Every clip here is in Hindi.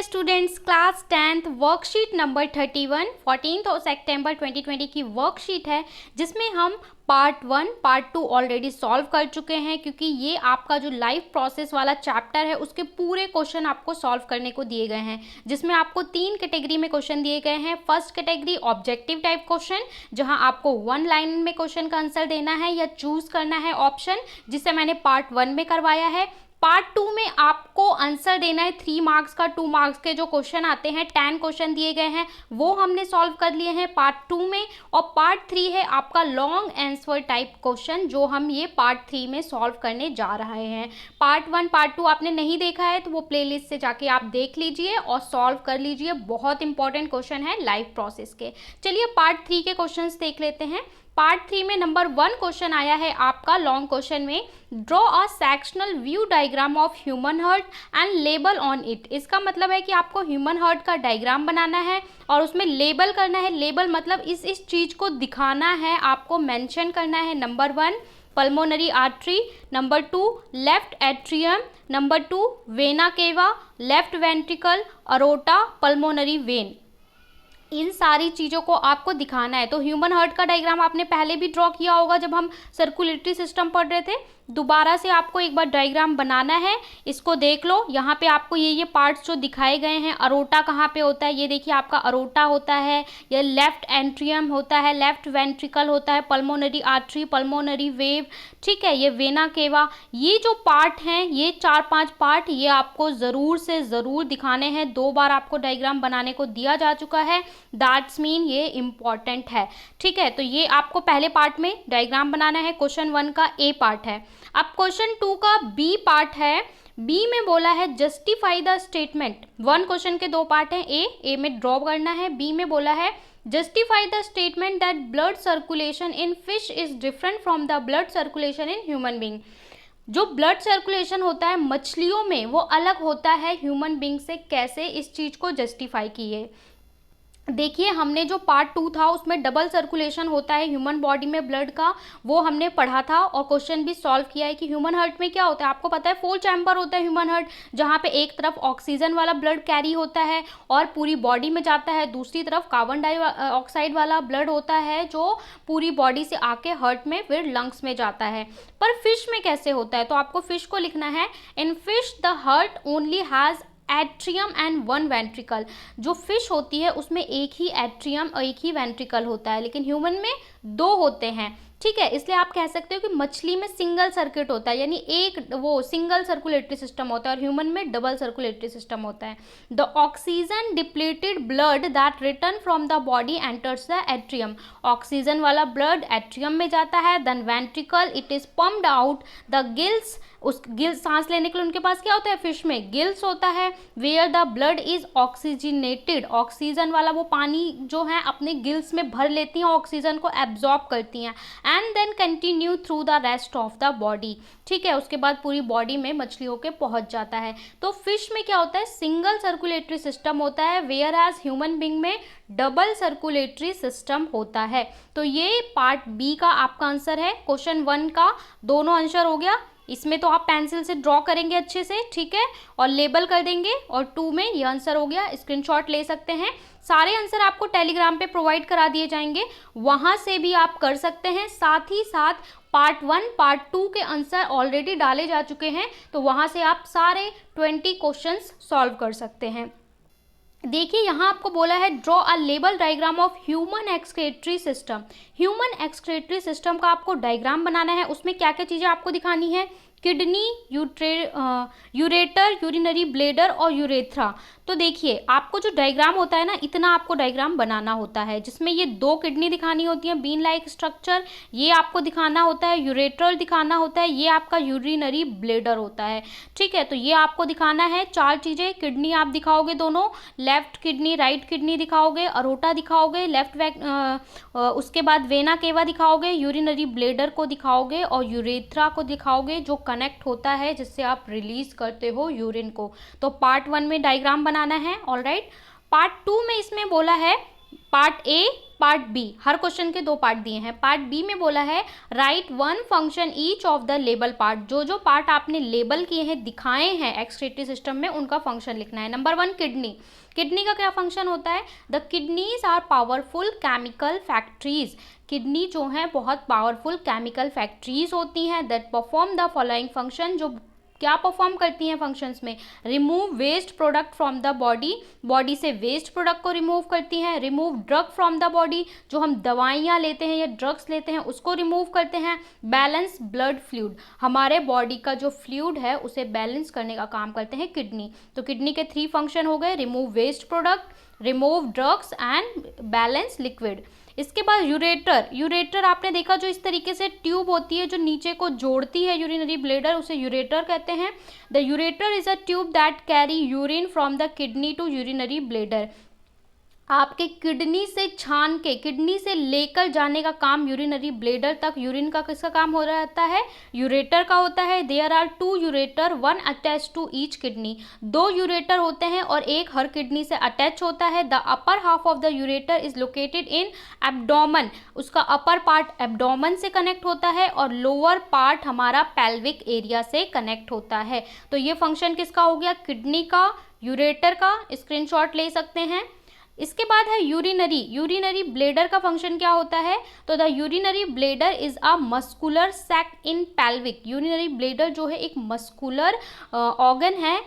Students, class 10th worksheet number 31 14 सितंबर 2020 की वर्कशीट है जिसमें हम पार्ट 1 पार्ट 2 ऑलरेडी सॉल्व कर चुके हैं, क्योंकि ये आपका जो लाइफ प्रोसेस वाला चैप्टर है उसके पूरे क्वेश्चन आपको सॉल्व करने को दिए गए हैं, जिसमें आपको 3 कैटेगरी में क्वेश्चन दिए गए हैं। First category objective type question, जहां आपको 1 लाइन में क्वेश्चन का आंसर देना है या चूज करना है ऑप्शन, जिसे मैंने पार्ट 1 में करवाया है। पार्ट 2 में आपको आंसर देना है 3 मार्क्स का। 2 मार्क्स के जो क्वेश्चन आते हैं 10 क्वेश्चन दिए गए हैं, वो हमने सॉल्व कर लिए हैं पार्ट 2 में। और पार्ट 3 है आपका लॉन्ग आंसर टाइप क्वेश्चन, जो हम ये पार्ट 3 में सॉल्व करने जा रहे हैं। पार्ट 1 पार्ट 2 आपने नहीं देखा है तो वो प्लेलिस्ट से जाके आप देख लीजिए और सॉल्व कर लीजिए। बहुत इंपॉर्टेंट क्वेश्चन है लाइफ प्रोसेस के। चलिए पार्ट 3 के क्वेश्चन देख लेते हैं। पार्ट 3 में नंबर 1 क्वेश्चन आया है आपका लॉन्ग क्वेश्चन में, draw a sectional view diagram of human heart and label on it. इसका मतलब है कि आपको ह्यूमन हार्ट का डायग्राम बनाना है और उसमें लेबल करना है। लेबल मतलब इस चीज को दिखाना है, आपको मेंशन करना है। Number 1 pulmonary artery, number 2 left atrium, number 2 vena cava, left ventricle, aorta, pulmonary vein. इन सारी चीज़ों को आपको दिखाना है। तो ह्यूमन हार्ट का डायग्राम आपने पहले भी ड्रॉ किया होगा जब हम सर्कुलेटरी सिस्टम पढ़ रहे थे। दोबारा से आपको एक बार डायग्राम बनाना है। इसको देख लो, यहाँ पे आपको ये पार्ट्स जो दिखाए गए हैं। अरोटा कहाँ पे होता है, ये देखिए आपका अरोटा होता है, ये लेफ्ट एंट्रियम होता है, लेफ्ट वेंट्रिकल होता है, पल्मोनरी आर्टरी, पल्मोनरी वेव, ठीक है, ये वेना केवा। ये जो पार्ट हैं, ये 4-5 पार्ट ये आपको ज़रूर से ज़रूर दिखाने हैं। 2 बार आपको डायग्राम बनाने को दिया जा चुका है, दैट्स मीन ये इम्पॉर्टेंट है, ठीक है। तो ये आपको पहले पार्ट में डायग्राम बनाना है। क्वेश्चन 1 का ए पार्ट है। अब क्वेश्चन 2 का बी पार्ट है। बी में बोला है जस्टिफाई द स्टेटमेंट। 1 क्वेश्चन के 2 पार्ट हैं। ए में ड्रॉ करना है। बी में बोला है justify the statement that blood circulation in fish is different from the blood circulation in human being. जो ब्लड सर्कुलेशन होता है मछलियों में वो अलग होता है ह्यूमन बीइंग से। कैसे, इस चीज को जस्टिफाई कीजिए। देखिए, हमने जो पार्ट 2 था उसमें डबल सर्कुलेशन होता है ह्यूमन बॉडी में ब्लड का, वो हमने पढ़ा था और क्वेश्चन भी सॉल्व किया है कि ह्यूमन हार्ट में क्या होता है। आपको पता है 4 चैम्बर होता है ह्यूमन हार्ट, जहाँ पे एक तरफ ऑक्सीजन वाला ब्लड कैरी होता है और पूरी बॉडी में जाता है, दूसरी तरफ कार्बन डाइऑक्साइड वाला ब्लड होता है जो पूरी बॉडी से आके हार्ट में फिर लंग्स में जाता है। पर फिश में कैसे होता है, तो आपको फिश को लिखना है in fish the heart only has atrium and 1 ventricle. जो फिश होती है उसमें एक ही एट्रियम और एक ही वेंट्रिकल होता है, लेकिन ह्यूमन में 2 होते हैं, ठीक है। इसलिए आप कह सकते हो कि मछली में सिंगल सर्किट होता है, यानी एक वो सिंगल सर्कुलेटरी सिस्टम होता है, और ह्यूमन में डबल सर्कुलेटरी सिस्टम होता है। The oxygen depleted blood that return from the body enters the atrium. Oxygen वाला ब्लड एट्रियम में जाता है, then ventricle it is pumped out the gills. उस गिल्स, सांस लेने के लिए उनके पास क्या होता है, फिश में गिल्स होता है, where the blood is oxygenated. Oxygen वाला वो पानी जो है अपने गिल्स में भर लेती हैं, ऑक्सीजन को एब्जॉर्ब करती हैं, and then continue through the rest of the body, ठीक है। उसके बाद पूरी बॉडी में मछली होकर पहुंच जाता है। तो फिश में क्या होता है, सिंगल सर्कुलेटरी सिस्टम होता है, वेयर एज ह्यूमन बीइंग में डबल सर्कुलेटरी सिस्टम होता है। तो ये पार्ट बी का आपका आंसर है। क्वेश्चन 1 का दोनों आंसर हो गया। इसमें तो आप पेंसिल से ड्रॉ करेंगे अच्छे से, ठीक है, और लेबल कर देंगे। और 2 में ये आंसर हो गया, स्क्रीनशॉट ले सकते हैं। सारे आंसर आपको टेलीग्राम पे प्रोवाइड करा दिए जाएंगे, वहां से भी आप कर सकते हैं। साथ ही साथ पार्ट 1 पार्ट 2 के आंसर ऑलरेडी डाले जा चुके हैं, तो वहां से आप सारे 20 क्वेश्चंस सॉल्व कर सकते हैं। देखिए, यहाँ आपको बोला है draw a label diagram of human excretory system. Human excretory system का आपको डायग्राम बनाना है। उसमें क्या क्या चीज़ें आपको दिखानी है, किडनी, यूरेटर, यूरिनरी ब्लेडर और यूरेथ्रा। तो देखिए, आपको जो डायग्राम होता है ना, इतना आपको डायग्राम बनाना होता है, जिसमें ये 2 किडनी दिखानी होती है, बीन लाइक स्ट्रक्चर, ये आपको दिखाना होता है, यूरेटर दिखाना होता है, ये आपका यूरिनरी ब्लेडर होता है, ठीक है। तो ये आपको दिखाना है 4 चीज़ें। किडनी आप दिखाओगे दोनों, लेफ्ट किडनी राइट किडनी दिखाओगे, अरोटा दिखाओगे, उसके बाद वेना केवा दिखाओगे, यूरिनरी ब्लेडर को दिखाओगे और यूरेथ्रा को दिखाओगे, जो कनेक्ट होता है जिससे आप रिलीज करते हो यूरिन को। तो पार्ट 1 में डायग्राम बनाना है, ऑलराइट। पार्ट 2 में इसमें बोला है पार्ट ए पार्ट बी, हर क्वेश्चन के 2 पार्ट दिए हैं। पार्ट बी में बोला है right 1 function each of the label part, जो जो पार्ट आपने लेबल किए हैं, दिखाए हैं एक्सक्रीटरी सिस्टम में, उनका फंक्शन लिखना है। Number 1 kidney. किडनी का क्या फंक्शन होता है? The kidneys are powerful chemical factories. Kidney जो है बहुत पावरफुल केमिकल फैक्ट्रीज होती हैं that perform the following function, जो क्या परफॉर्म करती हैं फंक्शंस में? Remove waste product from the body, body से वेस्ट प्रोडक्ट को रिमूव करती हैं। Remove drug from the body, जो हम दवाइयाँ लेते हैं या ड्रग्स लेते हैं उसको रिमूव करते हैं। बैलेंस ब्लड फ्लूइड, हमारे बॉडी का जो फ्लूइड है उसे बैलेंस करने का काम करते हैं किडनी। तो किडनी के 3 फंक्शन हो गए, remove waste product, remove drugs and balance liquid. इसके बाद यूरेटर। यूरेटर आपने देखा जो इस तरीके से ट्यूब होती है जो नीचे को जोड़ती है यूरिनरी ब्लेडर, उसे यूरेटर कहते हैं। The ureter is a tube that carry urine from the kidney to urinary bladder. आपके किडनी से छान के, किडनी से लेकर जाने का काम यूरिनरी ब्लेडर तक, यूरिन का किसका काम हो रहता है? यूरेटर का होता है। There are 2 ureter, 1 attach to each kidney. 2 ureter होते हैं और एक हर किडनी से अटैच होता है। The upper half of the ureter is located in abdomen, उसका अपर पार्ट एब्डोमेन से कनेक्ट होता है और लोअर पार्ट हमारा पेल्विक एरिया से कनेक्ट होता है। तो ये फंक्शन किसका हो गया? किडनी का, यूरेटर का, स्क्रीनशॉट ले सकते हैं। इसके बाद है यूरिनरी। यूरिनरी ब्लेडर का फंक्शन क्या होता है? तो the urinary bladder is a muscular sac in pelvic. Urinary bladder जो है एक मस्कुलर ऑर्गन है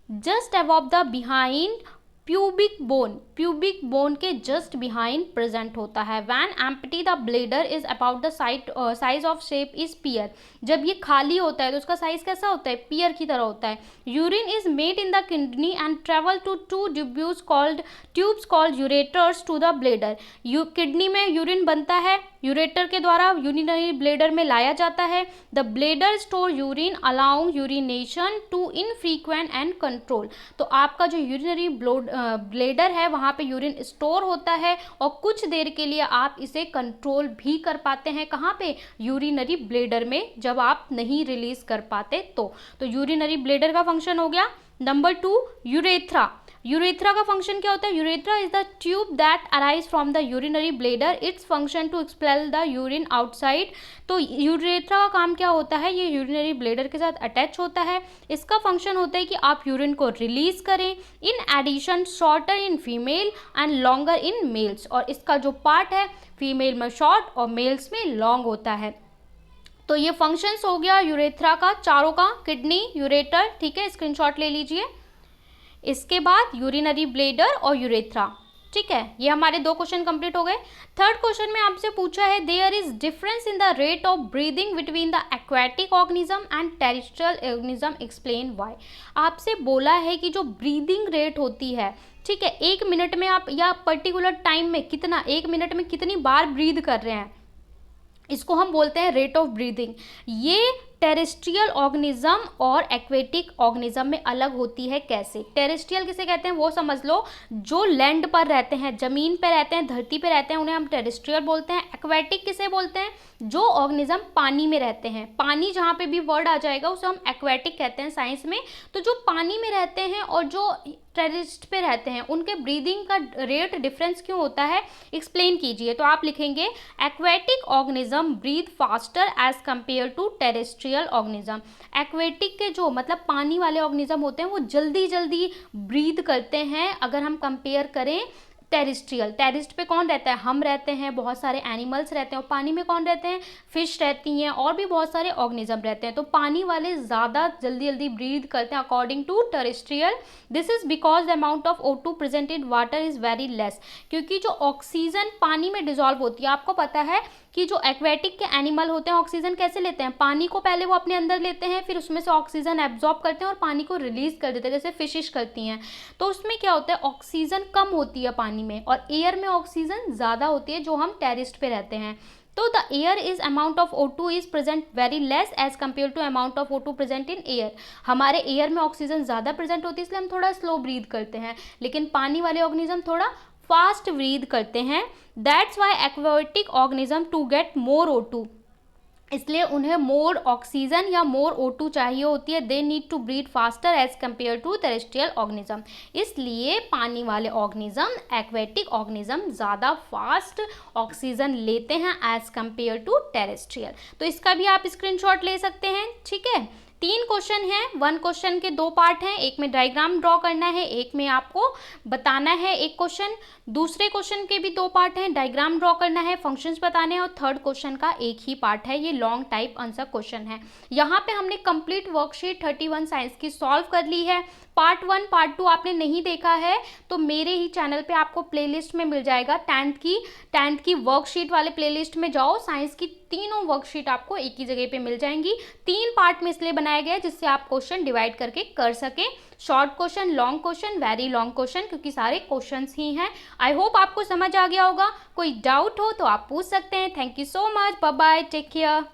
just above the behind pubic bone, pubic bone के जस्ट बिहाइंड प्रेजेंट होता है। When empty the bladder is about the size of shape is pear, जब ये खाली होता है तो उसका साइज कैसा होता है? पियर की तरह होता है। Urine is made in the kidney and travel to 2 tubes called ureters to the bladder. Kidney में यूरिन बनता है, यूरेटर के द्वारा यूरिनरी ब्लेडर में लाया जाता है। The bladder store urine allowing urination to infrequent and control. तो आपका जो यूरिनरी ब्लेडर है वहाँ पे यूरिन स्टोर होता है और कुछ देर के लिए आप इसे कंट्रोल भी कर पाते हैं। कहाँ पे? यूरिनरी ब्लेडर में, जब आप नहीं रिलीज कर पाते तो यूरिनरी ब्लेडर का फंक्शन हो गया। Number 2 urethra. यूरेथ्रा का फंक्शन क्या होता है? Urethra is the tube that arise from the urinary bladder, its function to expel the urine outside. तो यूरेथ्रा का काम क्या होता है? ये यूरिनरी ब्लेडर के साथ अटैच होता है। इसका फंक्शन होता है कि आप यूरिन को रिलीज करें। In addition shorter in female and longer in males, और इसका जो पार्ट है फीमेल में शॉर्ट और मेल्स में लॉन्ग होता है। तो ये फंक्शंस हो गया यूरेथ्रा का, चारों का, किडनी, यूरेटर, ठीक है, स्क्रीनशॉट ले लीजिए। इसके बाद यूरिनरी ब्लेडर और यूरेथ्रा, ठीक है, ये हमारे 2 क्वेश्चन कंप्लीट हो गए। थर्ड क्वेश्चन में आपसे पूछा है there is difference in the rate of breathing between the aquatic organism and terrestrial organism, explain why. आपसे बोला है कि जो ब्रीदिंग रेट होती है, ठीक है, 1 मिनट में आप या पर्टिकुलर टाइम में कितना, 1 मिनट में कितनी बार ब्रीद कर रहे हैं, इसको हम बोलते हैं रेट ऑफ ब्रीदिंग। ये टेरेस्ट्रियल ऑर्गेनिज्म और एक्वेटिक ऑर्गेनिज्म में अलग होती है। कैसे? टेरेस्ट्रियल किसे कहते हैं वो समझ लो, जो लैंड पर रहते हैं, जमीन पर रहते हैं, धरती पर रहते हैं, उन्हें हम टेरेस्ट्रियल बोलते हैं। एक्वेटिक किसे बोलते हैं? जो ऑर्गेनिज्म पानी में रहते हैं, पानी जहाँ पे भी वर्ड आ जाएगा उसे हम एक्वेटिक कहते हैं साइंस में। तो जो पानी में रहते हैं और जो टेरेस्ट पे रहते हैं उनके ब्रीदिंग का रेट डिफरेंस क्यों होता है, एक्सप्लेन कीजिए। तो आप लिखेंगे aquatic organism breathe faster as compare to terrestrial organism. Aquatic के जो मतलब पानी वाले ऑर्गेनिज्म होते हैं वो जल्दी जल्दी ब्रीथ करते हैं अगर हम कंपेयर करें टेरेस्ट्रियल। टेरेस्ट पे कौन रहता है? हम रहते हैं, बहुत सारे एनिमल्स रहते हैं। और पानी में कौन रहते हैं? फिश रहती हैं और भी बहुत सारे ऑर्गेनिज्म रहते हैं। तो पानी वाले ज़्यादा जल्दी जल्दी ब्रीथ करते हैं according to terrestrial. This is because the amount of O2 present in water is very less, क्योंकि जो ऑक्सीजन पानी में डिजॉल्व होती है, आपको पता है कि जो एक्वेटिक के एनिमल होते हैं ऑक्सीजन कैसे लेते हैं? पानी को पहले वो अपने अंदर लेते हैं, फिर उसमें से ऑक्सीजन एब्जॉर्ब करते हैं और पानी को रिलीज कर देते हैं, जैसे फिशिश करती हैं। तो उसमें क्या होता है, ऑक्सीजन कम होती है पानी में और एयर में ऑक्सीजन ज़्यादा होती है जो हम टेरेस्ट पे रहते हैं। तो the air is amount of O2 is present very less as compare to amount of O2 present in air. हमारे एयर में ऑक्सीजन ज़्यादा प्रेजेंट होती है इसलिए हम थोड़ा स्लो ब्रीथ करते हैं, लेकिन पानी वाले ऑर्गेनिज्म थोड़ा फास्ट ब्रीथ करते हैं। That's why aquatic organism to get more O2 इसलिए उन्हें मोर ऑक्सीजन या मोर O2 चाहिए होती है। They need to breathe faster as compare to terrestrial organism. इसलिए पानी वाले ऑर्गेनिज्म, एक्वेटिक ऑर्गेनिज्म ज़्यादा फास्ट ऑक्सीजन लेते हैं एज कम्पेयर टू टेरेस्ट्रियल। तो इसका भी आप स्क्रीनशॉट ले सकते हैं। ठीक है, 3 क्वेश्चन हैं, 1 क्वेश्चन के 2 पार्ट हैं, एक में डायग्राम ड्रॉ करना है, एक में आपको बताना है एक क्वेश्चन, दूसरे क्वेश्चन के भी 2 पार्ट हैं, डायग्राम ड्रॉ करना है, फंक्शंस बताने हैं, और थर्ड क्वेश्चन का एक ही पार्ट है, ये लॉन्ग टाइप आंसर क्वेश्चन है। यहाँ पे हमने कंप्लीट वर्कशीट 31 साइंस की सॉल्व कर ली है। पार्ट 1 पार्ट 2 आपने नहीं देखा है तो मेरे ही चैनल पे आपको प्लेलिस्ट में मिल जाएगा। 10th की वर्कशीट वाले प्लेलिस्ट में जाओ, साइंस की तीनों वर्कशीट आपको एक ही जगह पे मिल जाएंगी। 3 पार्ट में इसलिए बनाया गया है जिससे आप क्वेश्चन डिवाइड करके कर सकें, short question, long question, very long question, क्योंकि सारे क्वेश्चंस ही हैं। आई होप आपको समझ आ गया होगा। कोई डाउट हो तो आप पूछ सकते हैं। Thank you so much, bye bye, take care.